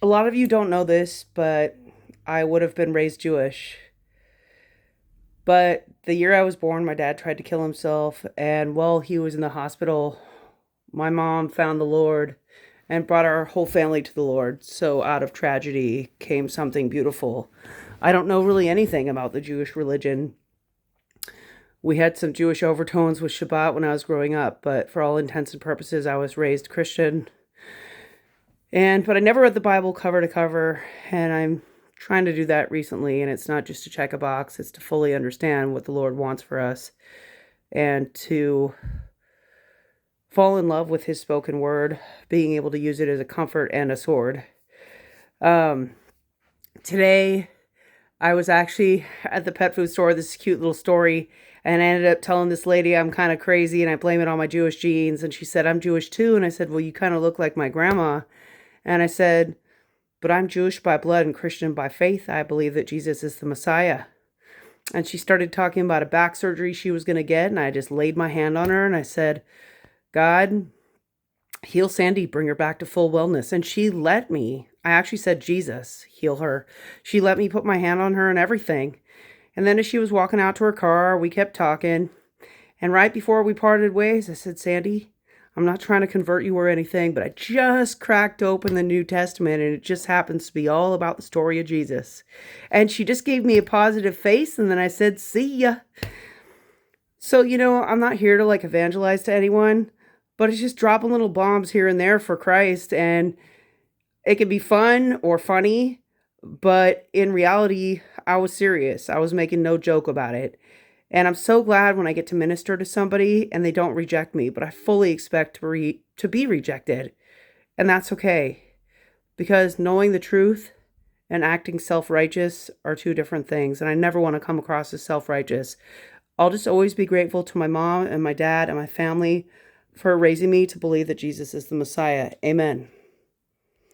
A lot of you don't know this, but I would have been raised Jewish. But the year I was born, my dad tried to kill himself, and while he was in the hospital, my mom found the Lord and brought our whole family to the Lord. So out of tragedy came something beautiful. I don't know really anything about the Jewish religion. We had some Jewish overtones with Shabbat when I was growing up, but for all intents and purposes, I was raised Christian. But I never read the Bible cover to cover, and I'm trying to do that recently. And it's not just to check a box; it's to fully understand what the Lord wants for us, and to fall in love with His spoken word, being able to use it as a comfort and a sword. Um, Today, I was actually at the pet food store. This cute little story, and I ended up telling this lady I'm kind of crazy, and I blame it on my Jewish genes. And she said, "I'm Jewish too." And I said, "Well, you kind of look like my grandma." And I said, "But I'm Jewish by blood and Christian by faith. I believe that Jesus is the Messiah." And she started talking about a back surgery she was going to get. And I just laid my hand on her and I said, "God, heal Sandy, bring her back to full wellness." And she let me. I actually said, "Jesus, heal her." She let me put my hand on her and everything. And then as she was walking out to her car, we kept talking. And right before we parted ways, I said, "Sandy, I'm not trying to convert you or anything, but I just cracked open the New Testament and it just happens to be all about the story of Jesus." And she just gave me a positive face, and then I said, "See ya." So, I'm not here to evangelize to anyone, but it's just dropping little bombs here and there for Christ. And it can be fun or funny, but in reality, I was serious. I was making no joke about it. And I'm so glad when I get to minister to somebody and they don't reject me, but I fully expect to be rejected. And that's okay, because knowing the truth and acting self-righteous are two different things. And I never want to come across as self-righteous. I'll just always be grateful to my mom and my dad and my family for raising me to believe that Jesus is the Messiah. Amen.